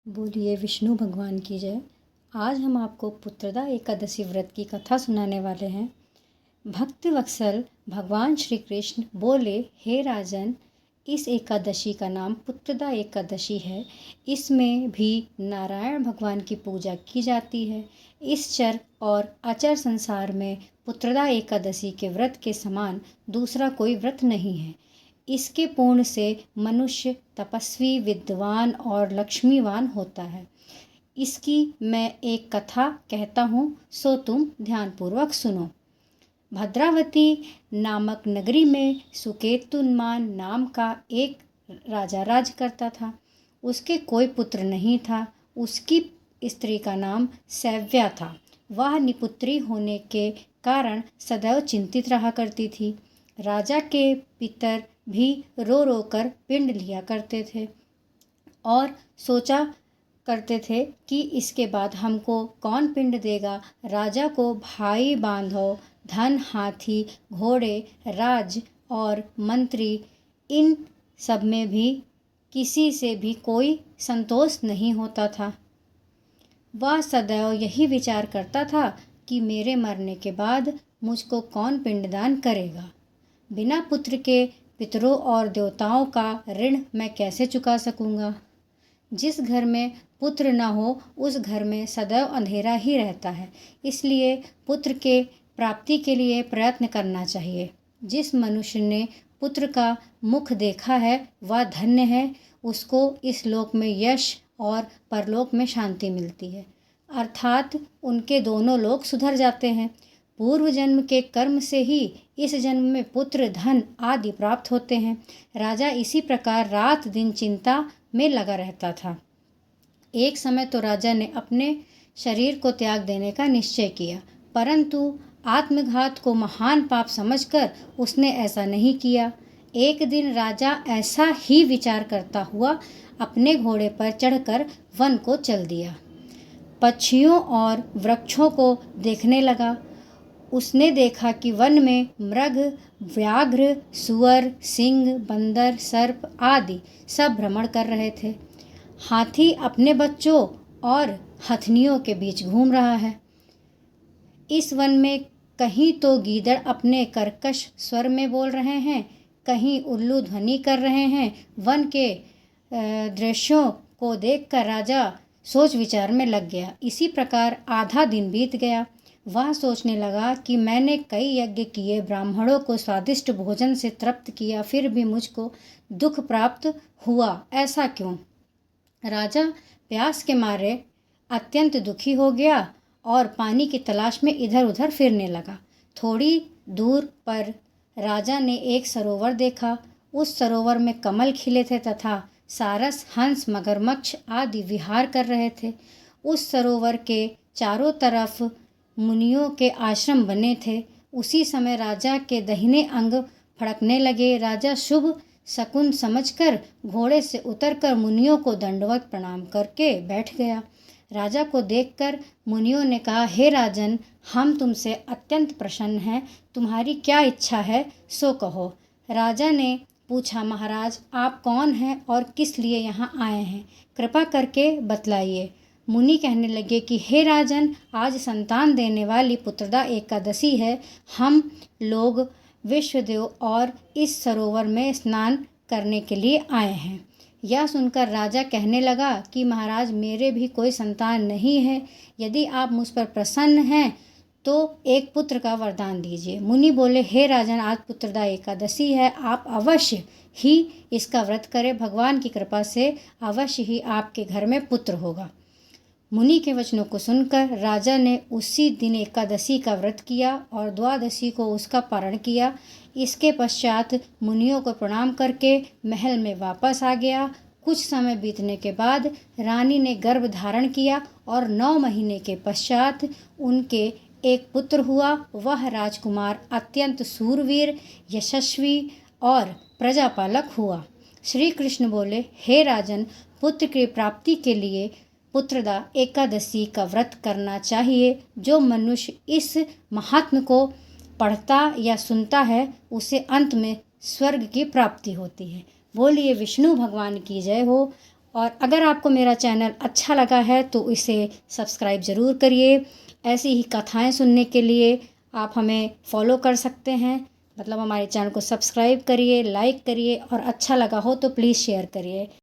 बोलिए विष्णु भगवान की जय। आज हम आपको पुत्रदा एकादशी व्रत की कथा सुनाने वाले हैं। भक्त वत्सल भगवान श्री कृष्ण बोले, हे राजन, इस एकादशी का नाम पुत्रदा एकादशी है। इसमें भी नारायण भगवान की पूजा की जाती है। इस चर और अचर संसार में पुत्रदा एकादशी के व्रत के समान दूसरा कोई व्रत नहीं है। इसके पूर्ण से मनुष्य तपस्वी, विद्वान और लक्ष्मीवान होता है। इसकी मैं एक कथा कहता हूँ, सो तुम ध्यानपूर्वक सुनो। भद्रावती नामक नगरी में सुकेतुमान नाम का एक राजा राज करता था। उसके कोई पुत्र नहीं था। उसकी स्त्री का नाम सैव्या था। वह निपुत्री होने के कारण सदैव चिंतित रहा करती थी। राजा के पितर भी रो रो कर पिंड लिया करते थे और सोचा करते थे कि इसके बाद हमको कौन पिंड देगा। राजा को भाई बांधव, धन, हाथी, घोड़े, राज और मंत्री, इन सब में भी किसी से भी कोई संतोष नहीं होता था। वह सदैव यही विचार करता था कि मेरे मरने के बाद मुझको कौन पिंडदान करेगा। बिना पुत्र के पितरों और देवताओं का ऋण मैं कैसे चुका सकूंगा। जिस घर में पुत्र न हो उस घर में सदैव अंधेरा ही रहता है। इसलिए पुत्र के प्राप्ति के लिए प्रयत्न करना चाहिए। जिस मनुष्य ने पुत्र का मुख देखा है वह धन्य है। उसको इस लोक में यश और परलोक में शांति मिलती है, अर्थात उनके दोनों लोक सुधर जाते हैं। पूर्व जन्म के कर्म से ही इस जन्म में पुत्र, धन आदि प्राप्त होते हैं। राजा इसी प्रकार रात दिन चिंता में लगा रहता था। एक समय तो राजा ने अपने शरीर को त्याग देने का निश्चय किया, परंतु आत्मघात को महान पाप समझकर उसने ऐसा नहीं किया। एक दिन राजा ऐसा ही विचार करता हुआ अपने घोड़े पर चढ़कर वन को चल दिया। पक्षियों और वृक्षों को देखने लगा। उसने देखा कि वन में मृग, व्याघ्र, सुअर, सिंह, बंदर, सर्प आदि सब भ्रमण कर रहे थे। हाथी अपने बच्चों और हथनियों के बीच घूम रहा है। इस वन में कहीं तो गीदड़ अपने कर्कश स्वर में बोल रहे हैं, कहीं उल्लू ध्वनि कर रहे हैं। वन के दृश्यों को देखकर राजा सोच विचार में लग गया। इसी प्रकार आधा दिन बीत गया। वह सोचने लगा कि मैंने कई यज्ञ किए, ब्राह्मणों को स्वादिष्ट भोजन से तृप्त किया, फिर भी मुझको दुख प्राप्त हुआ, ऐसा क्यों। राजा प्यास के मारे अत्यंत दुखी हो गया और पानी की तलाश में इधर उधर फिरने लगा। थोड़ी दूर पर राजा ने एक सरोवर देखा। उस सरोवर में कमल खिले थे तथा सारस, हंस, मगरमच्छ आदि विहार कर रहे थे। उस सरोवर के चारों तरफ मुनियों के आश्रम बने थे। उसी समय राजा के दाहिने अंग फड़कने लगे। राजा शुभ शकुन समझकर घोड़े से उतरकर मुनियों को दंडवत प्रणाम करके बैठ गया। राजा को देखकर मुनियों ने कहा, हे राजन, हम तुमसे अत्यंत प्रसन्न हैं। तुम्हारी क्या इच्छा है सो कहो। राजा ने पूछा, महाराज, आप कौन हैं और किस लिए यहाँ आए हैं, कृपा करके बतलाइए। मुनि कहने लगे कि हे राजन, आज संतान देने वाली पुत्रदा एकादशी है। हम लोग विश्वदेव और इस सरोवर में स्नान करने के लिए आए हैं। यह सुनकर राजा कहने लगा कि महाराज, मेरे भी कोई संतान नहीं है। यदि आप मुझ पर प्रसन्न हैं तो एक पुत्र का वरदान दीजिए। मुनि बोले, हे राजन, आज पुत्रदा एकादशी है, आप अवश्य ही इसका व्रत करें। भगवान की कृपा से अवश्य ही आपके घर में पुत्र होगा। मुनि के वचनों को सुनकर राजा ने उसी दिन एकादशी का व्रत किया और द्वादशी को उसका पारण किया। इसके पश्चात मुनियों को प्रणाम करके महल में वापस आ गया। कुछ समय बीतने के बाद रानी ने गर्भ धारण किया और 9 महीने के पश्चात उनके एक पुत्र हुआ। वह राजकुमार अत्यंत सूरवीर, यशस्वी और प्रजापालक हुआ। श्री कृष्ण बोले, हे राजन, पुत्र की प्राप्ति के लिए पुत्रदा एकादशी का व्रत करना चाहिए। जो मनुष्य इस महात्म्य को पढ़ता या सुनता है उसे अंत में स्वर्ग की प्राप्ति होती है। बोलिए विष्णु भगवान की जय हो। और अगर आपको मेरा चैनल अच्छा लगा है तो इसे सब्सक्राइब ज़रूर करिए। ऐसी ही कथाएँ सुनने के लिए आप हमें फॉलो कर सकते हैं, मतलब हमारे चैनल को सब्सक्राइब करिए, लाइक करिए और अच्छा लगा हो तो प्लीज़ शेयर करिए।